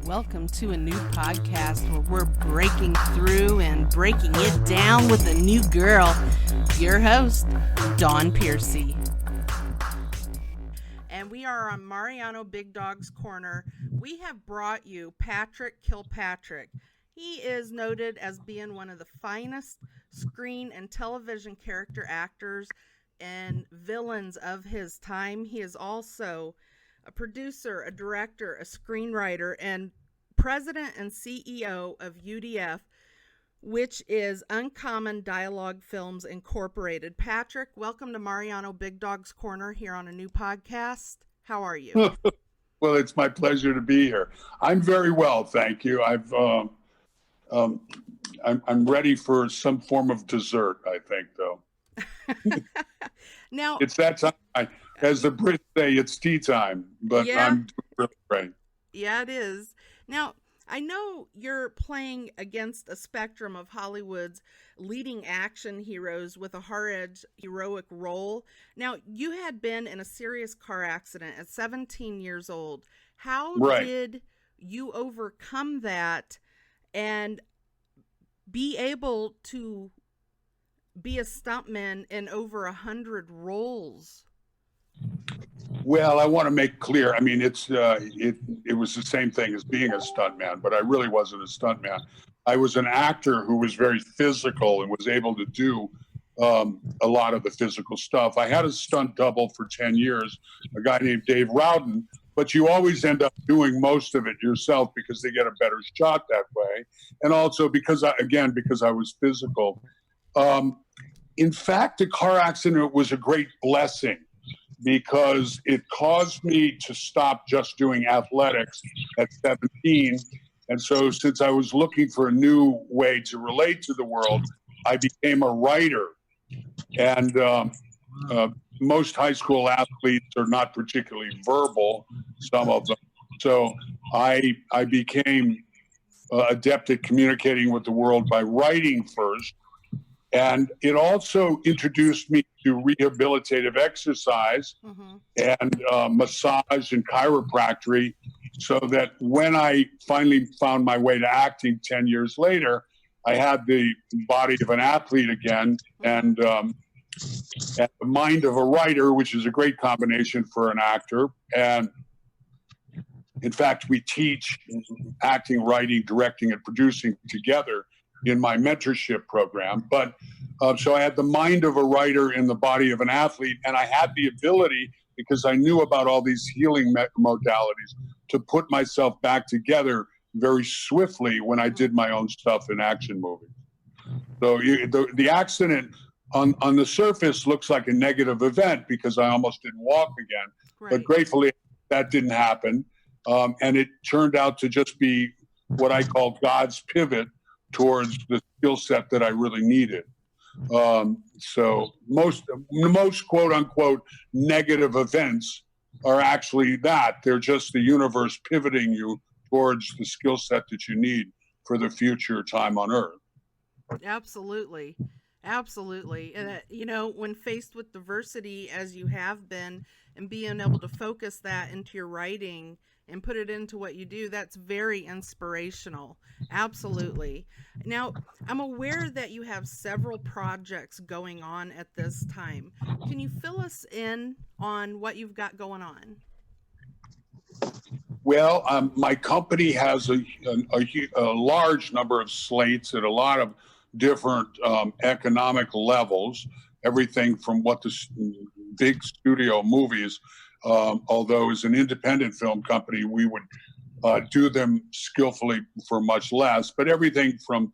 Welcome to a new podcast where we're breaking through and breaking it down with a new girl. Your host, Dawn Piercy. And we are on Mariano Big Dog's Corner. We have brought you Partick Kilpatrick. He is noted as being one of the finest screen and television character actors and villains of his time. He is also a producer, a director, a screenwriter, and president and CEO of UDF, which is Uncommon Dialog Films Incorporated. Patrick, welcome to Mariano Big Dog's Corner here on a new podcast. How are you? Well, it's my pleasure to be here. I'm very well, thank you. I'm ready for some form of dessert, I think, though. Now it's that time. As the Brits say, it's tea time, but yeah. I'm doing really great. Yeah, it is. Now, I know you're playing against a spectrum of Hollywood's leading action heroes with a hard-edged heroic role. Now, you had been in a serious car accident at 17 years old. How did you overcome that and be able to be a stuntman in over 100 roles? Well, I want to make clear. I mean, it was the same thing as being a stuntman, but I really wasn't a stuntman. I was an actor who was very physical and was able to do a lot of the physical stuff. I had a stunt double for 10 years, a guy named Dave Rowden, but you always end up doing most of it yourself because they get a better shot that way. And also because I was physical. In fact, the car accident was a great blessing because it caused me to stop just doing athletics at 17. And so since I was looking for a new way to relate to the world, I became a writer. And most high school athletes are not particularly verbal, some of them. So I became adept at communicating with the world by writing first. And it also introduced me to rehabilitative exercise and massage and chiropractic, so that when I finally found my way to acting 10 years later, I had the body of an athlete again and the mind of a writer, which is a great combination for an actor. And in fact, we teach acting, writing, directing, and producing together in my mentorship program. But so I had the mind of a writer in the body of an athlete, and I had the ability, because I knew about all these healing modalities, to put myself back together very swiftly when I did my own stuff in action movies. So the accident on the surface looks like a negative event because I almost didn't walk again. Right. But gratefully, that didn't happen. And it turned out to just be what I call God's pivot towards the skill set that I really needed. So most quote unquote negative events are actually that. They're just the universe pivoting you towards the skill set that you need for the future time on Earth. Absolutely. Absolutely. And, when faced with diversity as you have been and being able to focus that into your writing and put it into what you do, that's very inspirational. Absolutely. Now, I'm aware that you have several projects going on at this time. Can you fill us in on what you've got going on? Well, my company has a large number of slates at a lot of different economic levels, everything from what the big studio movies, although as an independent film company, we would do them skillfully for much less, but everything from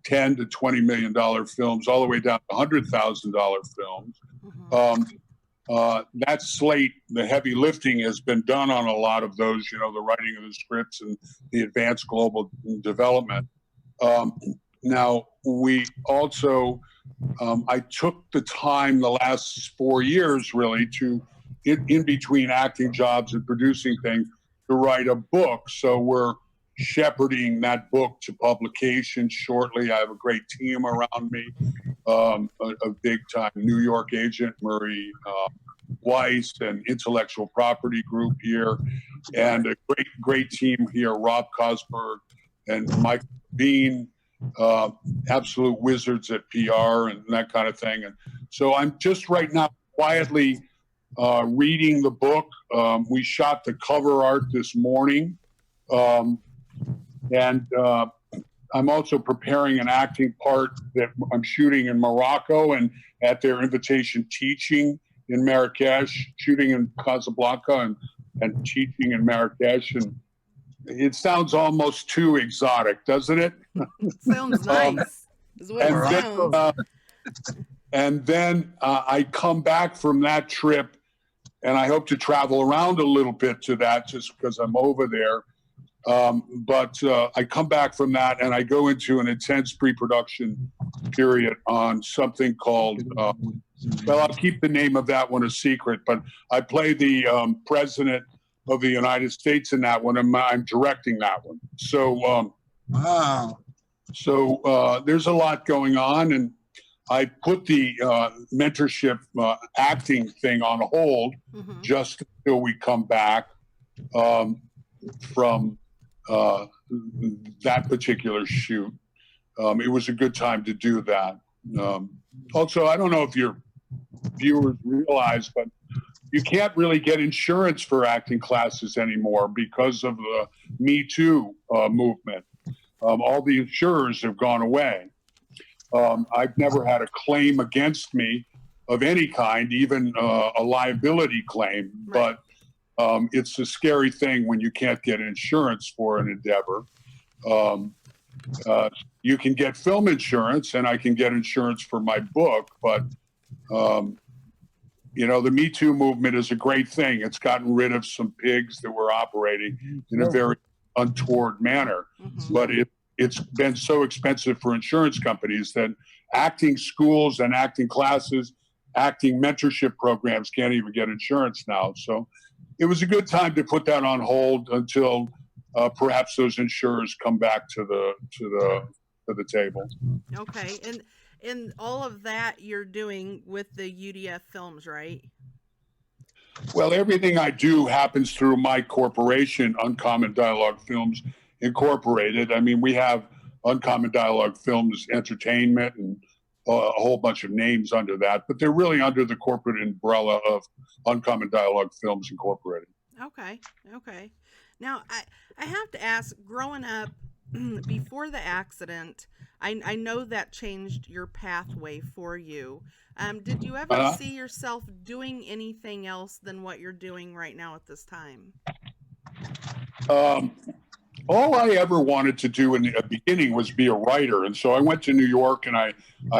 $10 to $20 million films all the way down to $100,000 films. That slate, the heavy lifting has been done on a lot of those, the writing of the scripts and the advanced global development. Now, we also, I took the time the last 4 years really to, in between acting jobs and producing things, to write a book. So we're shepherding that book to publication shortly. I have a great team around me, a big time New York agent, Murray Weiss and Intellectual Property Group here, and a great team here, Rob Cosberg and Mike Bean, absolute wizards at PR and that kind of thing. And so I'm just right now quietly reading the book. We shot the cover art this morning. And I'm also preparing an acting part that I'm shooting in Morocco and at their invitation teaching in Marrakesh, shooting in Casablanca and teaching in Marrakesh. And it sounds almost too exotic, doesn't it? Sounds nice. Is what it sounds. And then I come back from that trip, and I hope to travel around a little bit to that just because I'm over there. But I come back from that and I go into an intense pre-production period on something called, well, I'll keep the name of that one a secret, but I play the president of the United States in that one, and I'm directing that one. So, Wow. So there's a lot going on, and I put the mentorship acting thing on hold just until we come back from that particular shoot. It was a good time to do that. Also, I don't know if your viewers realize, but you can't really get insurance for acting classes anymore because of the Me Too movement. All the insurers have gone away. I've never had a claim against me of any kind, even a liability claim, Right. but it's a scary thing when you can't get insurance for an endeavor. You can get film insurance, and I can get insurance for my book, but you know, the Me Too movement is a great thing. It's gotten rid of some pigs that were operating in a very untoward manner, but it's been so expensive for insurance companies that acting schools and acting classes, acting mentorship programs can't even get insurance now. So it was a good time to put that on hold until perhaps those insurers come back to the table. Okay, and all of that you're doing with the UDF Films, right? Well, everything I do happens through my corporation, Uncommon Dialog Films Incorporated. I mean, we have Uncommon Dialog Films Entertainment and a whole bunch of names under that, but they're really under the corporate umbrella of Uncommon Dialog Films Incorporated. Okay. Now, I have to ask, growing up before the accident, I know that changed your pathway for you. Did you ever see yourself doing anything else than what you're doing right now at this time? All I ever wanted to do in the beginning was be a writer. And so I went to New York, and I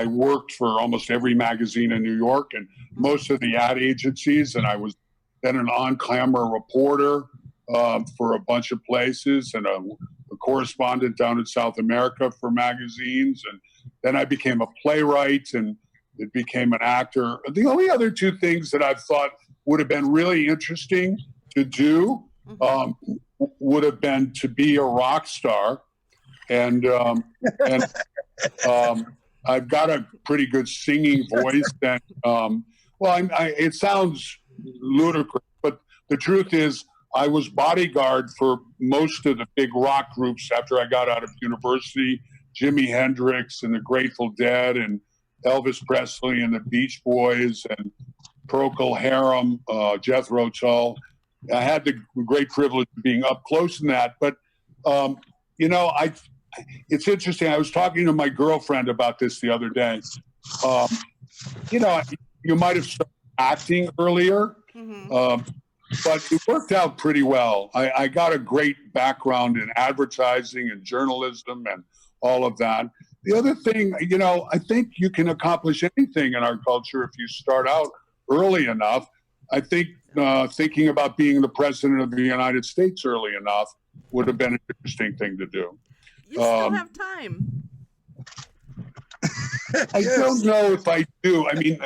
worked for almost every magazine in New York and most of the ad agencies. And I was then an on-camera reporter for a bunch of places, and a correspondent down in South America for magazines. And then I became a playwright and it became an actor. The only other two things that I've thought would have been really interesting to do would have been to be a rock star. And I've got a pretty good singing voice. And it sounds ludicrous, but the truth is, I was bodyguard for most of the big rock groups after I got out of university. Jimi Hendrix and the Grateful Dead and Elvis Presley and the Beach Boys and Procol Harum, Jethro Tull. I had the great privilege of being up close in that. But, you know, it's interesting. I was talking to my girlfriend about this the other day. You know, you might have started acting earlier. But it worked out pretty well. I got a great background in advertising and journalism and all of that. The other thing, you know, I think you can accomplish anything in our culture if you start out early enough. I think thinking about being the president of the United States early enough would have been an interesting thing to do. You still have time. I don't know if I do. I mean,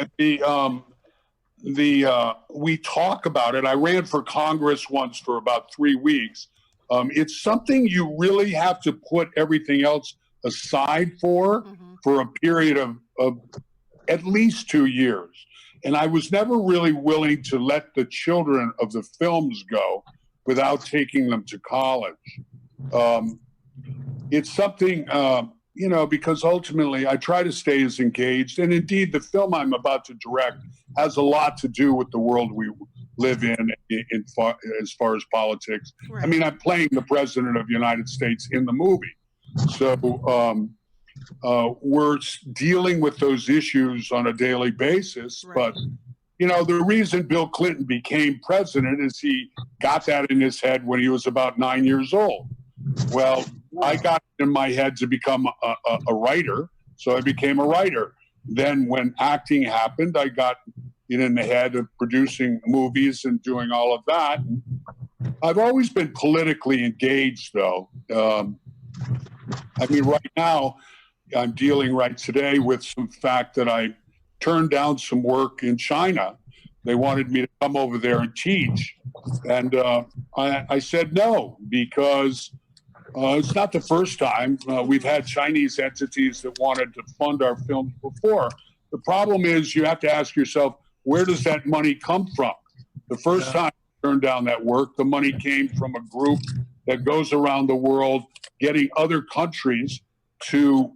we talk about it. I ran for Congress once for about 3 weeks. It's something you really have to put everything else aside for a period of at least 2 years. and I was never really willing to let the children of the films go without taking them to college. It's something, because ultimately I try to stay as engaged. And indeed, the film I'm about to direct has a lot to do with the world we live in as far as politics. Right. I mean, I'm playing the president of the United States in the movie. So we're dealing with those issues on a daily basis. Right. But, the reason Bill Clinton became president is he got that in his head when he was about 9 years old. Well, I got it in my head to become a writer, so I became a writer. Then when acting happened, I got it in the head of producing movies and doing all of that. I've always been politically engaged, though. Right now, I'm dealing right today with some fact that I turned down some work in China. They wanted me to come over there and teach. And I said no, because it's not the first time. We've had Chinese entities that wanted to fund our films before. The problem is you have to ask yourself, where does that money come from? The first time I turned down that work, the money came from a group that goes around the world getting other countries to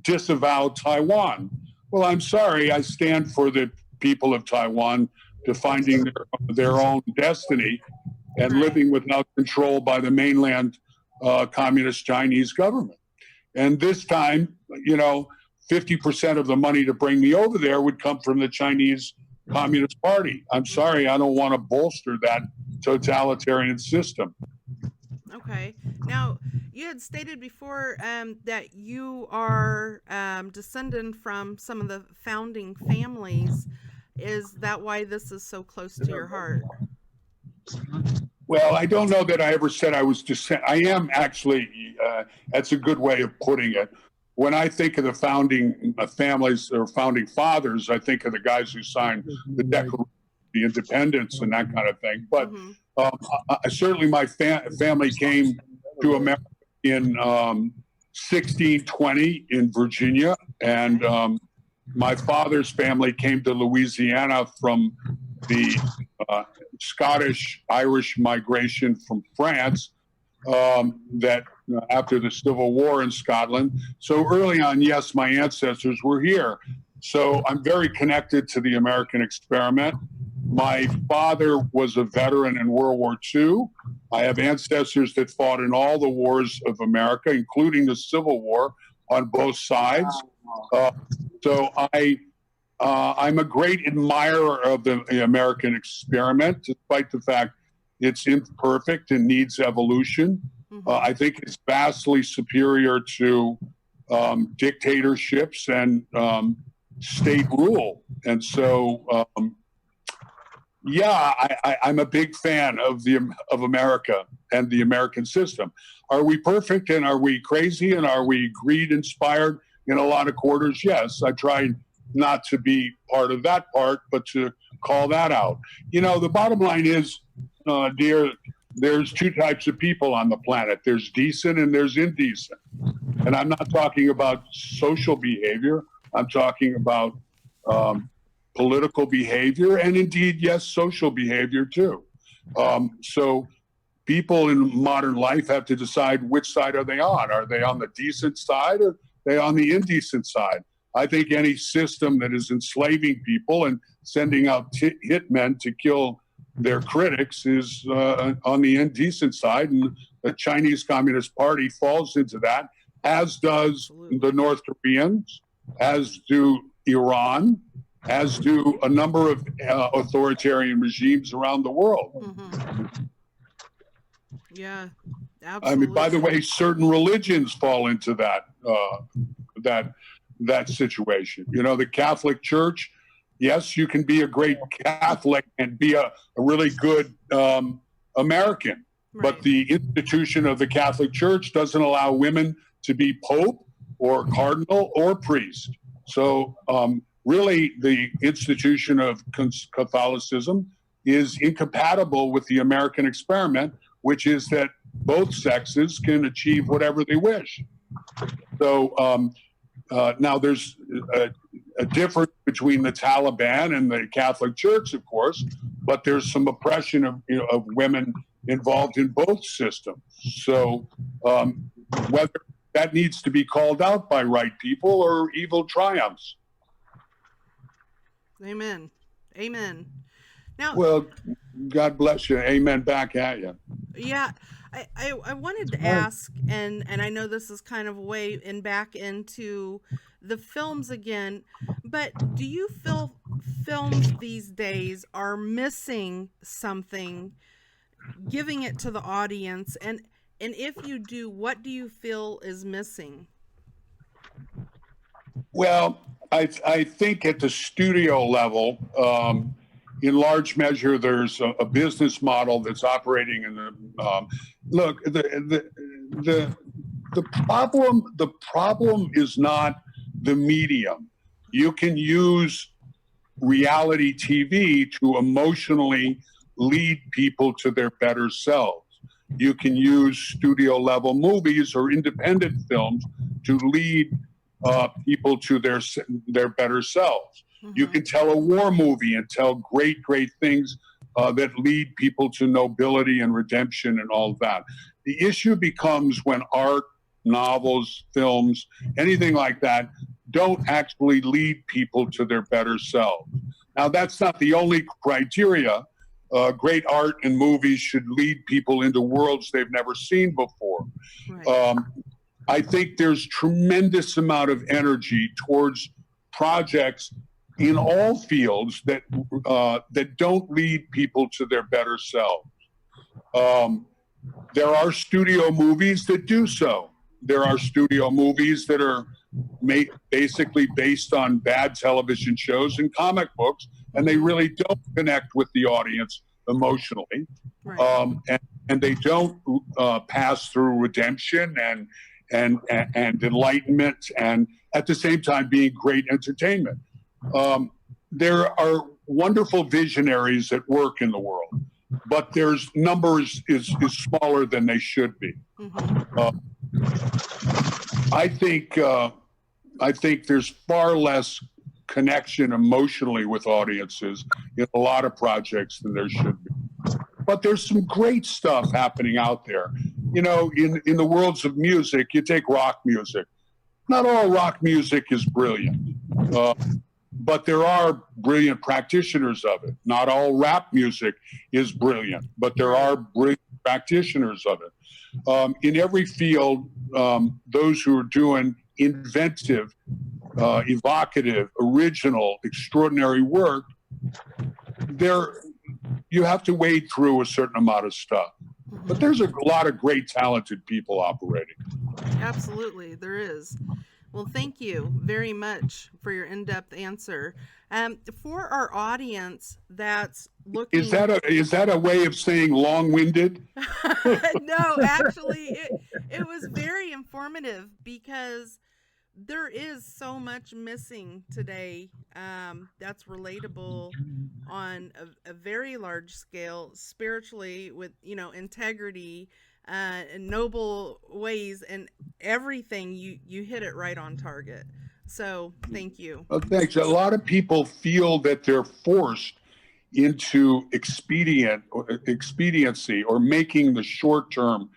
disavow Taiwan. Well, I'm sorry, I stand for the people of Taiwan to finding their own destiny and living without control by the mainland communist Chinese government. And this time, 50% of the money to bring me over there would come from the Chinese Communist Party. I'm sorry, I don't want to bolster that totalitarian system. Okay. Now, you had stated before that you are descendant from some of the founding families. Is that why this is so close to your heart? Well, I don't know that I ever said I was I am actually, that's a good way of putting it. When I think of the founding families or founding fathers, I think of the guys who signed the Declaration of the Independence and that kind of thing. But certainly my family came to America in 1620 in Virginia, and my father's family came to Louisiana from the Scottish-Irish migration from France that after the Civil War in Scotland. So early on, yes, my ancestors were here. So I'm very connected to the American experiment. My father was a veteran in World War II. I have ancestors that fought in all the wars of America, including the Civil War, on both sides. So I'm a great admirer of the American experiment, despite the fact it's imperfect and needs evolution. I think it's vastly superior to dictatorships and state rule. And so, I'm a big fan of America and the American system. Are we perfect, and are we crazy, and are we greed inspired in a lot of quarters? Yes, I try not to be part of that part, but to call that out. The bottom line is, dear, there's two types of people on the planet. There's decent and there's indecent. And I'm not talking about social behavior. I'm talking about political behavior, and indeed, yes, social behavior too. So people in modern life have to decide which side are they on. Are they on the decent side, or are they on the indecent side? I think any system that is enslaving people and sending out hitmen to kill their critics is on the indecent side, and the Chinese Communist Party falls into that, as does the North Koreans, as do Iran, as do a number of authoritarian regimes around the world. Yeah, absolutely. I mean, by the way, certain religions fall into that that situation. The Catholic Church, yes, you can be a great Catholic and be a really good American, but the institution of the Catholic Church doesn't allow women to be pope or cardinal or priest. So really, the institution of Catholicism is incompatible with the American experiment, which is that both sexes can achieve whatever they wish. So now there's a difference between the Taliban and the Catholic Church, of course, but there's some oppression of, of women involved in both systems. So whether that needs to be called out by right people or evil triumphs. Amen. Amen. Now, well, God bless you. Amen. Back at you. Yeah, I wanted to ask, and I know this is kind of a way in back into the films again, but do you feel films these days are missing something, giving it to the audience, and if you do, what do you feel is missing? Well, I think at the studio level, in large measure, there's a business model that's operating in the look. The problem is not the medium. You can use reality TV to emotionally lead people to their better selves. You can use studio level movies or independent films to lead people to their better selves. Mm-hmm. You can tell a war movie and tell great things that lead people to nobility and redemption and all of that. The issue becomes when art, novels, films, anything like that don't actually lead people to their better selves. Now, that's not the only criteria. Great art and movies should lead people into worlds they've never seen before. Right. I think there's tremendous amount of energy towards projects in all fields that don't lead people to their better selves. There are studio movies that do so. There are studio movies that are basically based on bad television shows and comic books, and they really don't connect with the audience emotionally. Right. And they don't pass through redemption and enlightenment, and at the same time being great entertainment. There are wonderful visionaries at work in the world, but there's numbers is smaller than they should be. Mm-hmm. I think there's far less connection emotionally with audiences in a lot of projects than there should be. But there's some great stuff happening out there. In the worlds of music, you take rock music. Not all rock music is brilliant, but there are brilliant practitioners of it. Not all rap music is brilliant, but there are brilliant practitioners of it. In every field, those who are doing inventive, evocative, original, extraordinary work, you have to wade through a certain amount of stuff. But there's a lot of great, talented people operating. Absolutely, there is. Well, thank you very much for your in-depth answer. For our audience that's looking... Is that a way of saying long-winded? No, actually, it was very informative because there is so much missing today that's relatable on a very large scale, spiritually, with integrity and noble ways, and everything. You hit it right on target. So thank you. Well, thanks. A lot of people feel that they're forced into expediency or making the short-term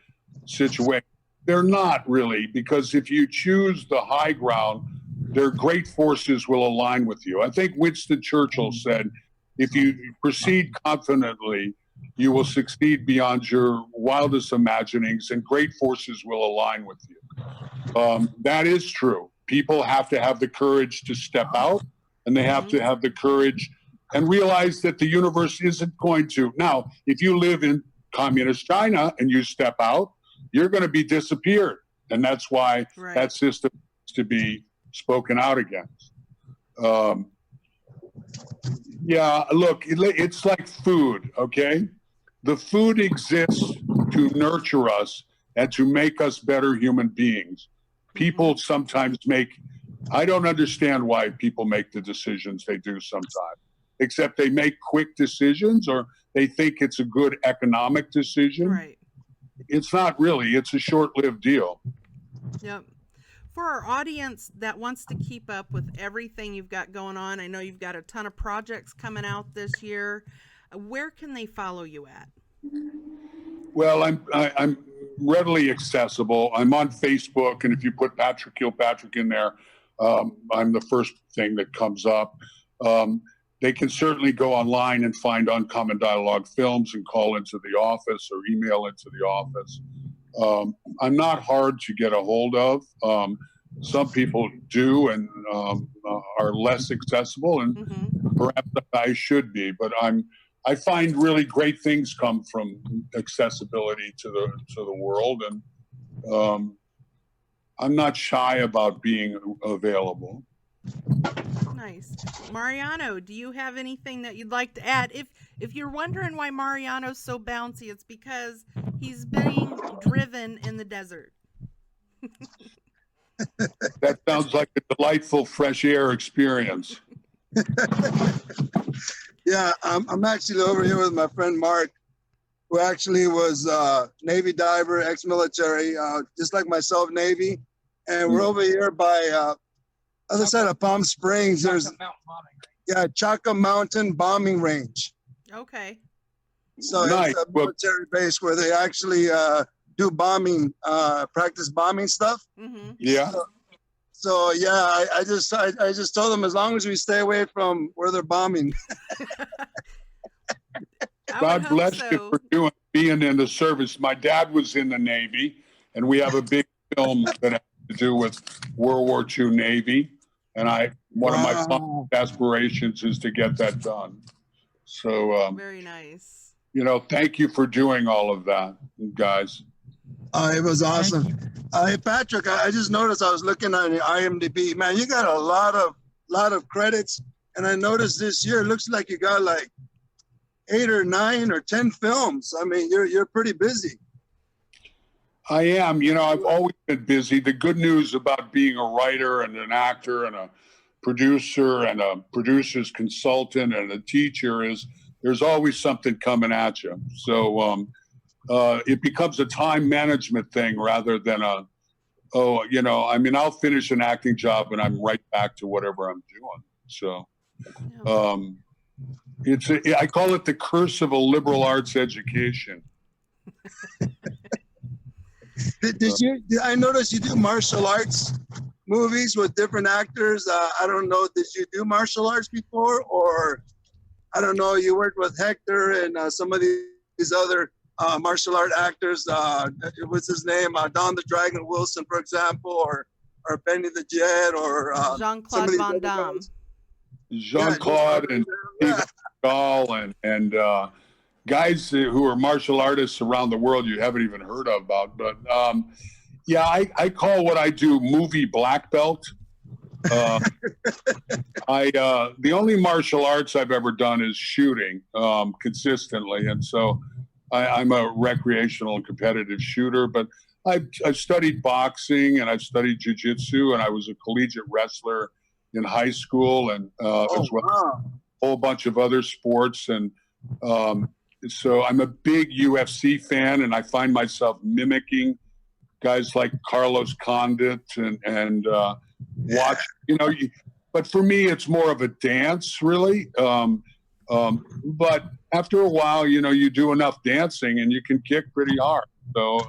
situation. They're not really, because if you choose the high ground, their great forces will align with you. I think Winston Churchill said, if you proceed confidently, you will succeed beyond your wildest imaginings, and great forces will align with you. That is true. People have to have the courage to step out, and they have to have the courage and realize that the universe isn't going to. Now, if you live in communist China and you step out, you're going to be disappeared. And that's why that system needs to be spoken out against. Yeah, look, it's like food, okay? The food exists to nurture us and to make us better human beings. People sometimes I don't understand why people make the decisions they do sometimes, except they make quick decisions or they think it's a good economic decision. Right. It's not really. It's a short-lived deal. Yep. For our audience that wants to keep up with everything you've got going on, I know you've got a ton of projects coming out this year. Where can they follow you at? Well, I'm readily accessible. I'm on Facebook, and if you put Partick Kilpatrick in there, I'm the first thing that comes up. They can certainly go online and find Uncommon Dialog Films and call into the office or email into the office. I'm not hard to get a hold of. Some people do and are less accessible, and perhaps I should be. But I find really great things come from accessibility to the world, and I'm not shy about being available. Nice. Mariano, do you have anything that you'd like to add? If you're wondering why Mariano's so bouncy, it's because he's being driven in the desert. That sounds like a delightful fresh air experience. Yeah, I'm actually over here with my friend Mark, who actually was Navy diver, ex-military, just like myself, Navy. And we're over here by other side of Palm Springs. There's Chaca Mountain Bombing Range. Okay. So Nice. It's a military base where they actually do bombing, practice bombing stuff. Yeah. So yeah, I just told them as long as we stay away from where they're bombing. God bless you for being in the service. My dad was in the Navy, and we have a big film that has to do with World War II Navy. And one of my fondest aspirations is to get that done. So very nice. Thank you for doing all of that, guys. It was awesome. Hey, Patrick, I just noticed, I was looking on your IMDb. Man, you got a lot of credits, and I noticed this year it looks like you got like 8 or 9 or 10 films. I mean, you're pretty busy. I am. I've always been busy. The good news about being a writer and an actor and a producer and a producer's consultant and a teacher is there's always something coming at you. So it becomes a time management thing rather than I'll finish an acting job and I'm right back to whatever I'm doing. So I call it the curse of a liberal arts education. I noticed you do martial arts movies with different actors. I don't know, did you do martial arts before? Or, I don't know, you worked with Hector and some of these other martial art actors. What's his name? Don the Dragon Wilson, for example, or Benny the Jet, or Jean-Claude Van Damme. Jean-Claude and Steven Seagal and guys who are martial artists around the world you haven't even heard about. But I call what I do movie black belt. The only martial arts I've ever done is shooting consistently, and so I'm a recreational and competitive shooter. But I've studied boxing and I've studied jiu-jitsu, and I was a collegiate wrestler in high school, and as well as a whole bunch of other sports. And so I'm a big UFC fan, and I find myself mimicking guys like Carlos Condit and watch. But for me, it's more of a dance, really. But after a while, you do enough dancing and you can kick pretty hard. So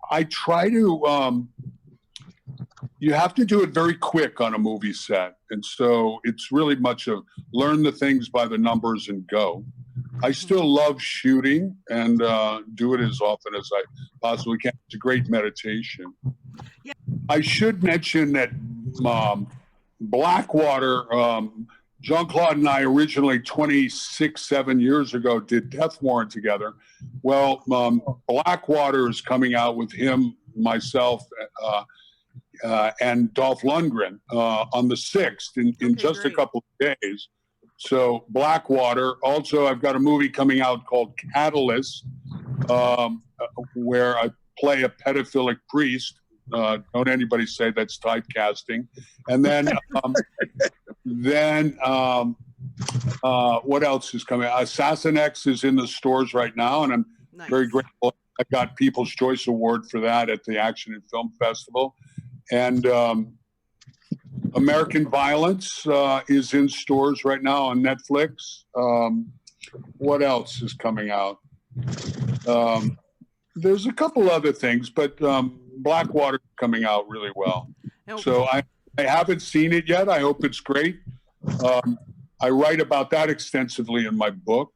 I try to. You have to do it very quick on a movie set, and so it's really much of learn the things by the numbers and go. I still love shooting and do it as often as I possibly can. It's a great meditation. Yeah. I should mention that Blackwater, Jean-Claude and I originally 7 years ago did Death Warrant together. Well, Blackwater is coming out with him, myself, and Dolph Lundgren on the 6th in just a couple of days. So Blackwater. Also, I've got a movie coming out called Catalyst, where I play a pedophilic priest. Don't anybody say that's typecasting. And then, what else is coming? Assassin X is in the stores right now, and I'm very grateful I got People's Choice Award for that at the Action and Film Festival. And American Violence is in stores right now on Netflix. What else is coming out? There's a couple other things, but Blackwater coming out really well. Okay. So I haven't seen it yet. I hope it's great. I write about that extensively in my book,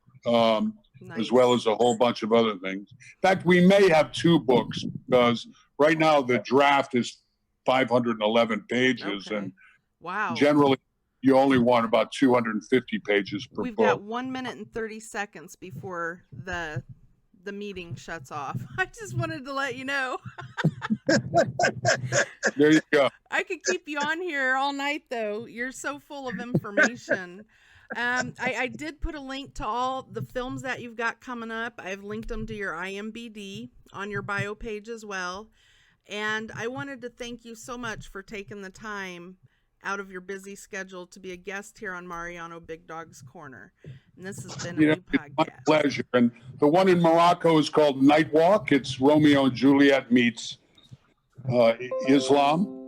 Nice. as well as a whole bunch of other things. In fact, we may have 2 books because right now the draft is 511 pages, Okay. and Wow. generally you only want about 250 pages per We've book. got 1 minute and 30 seconds before the meeting shuts off. I just wanted to let you know. There you go. I could keep you on here all night, though. You're so full of information. I did put a link to all the films that you've got coming up. I've linked them to your IMBD on your bio page as well. And I wanted to thank you so much for taking the time out of your busy schedule to be a guest here on Mariano Big Dog's Corner. And this has been a new It's my podcast. pleasure. And the one in Morocco is called Night Walk. It's Romeo and Juliet meets Islam.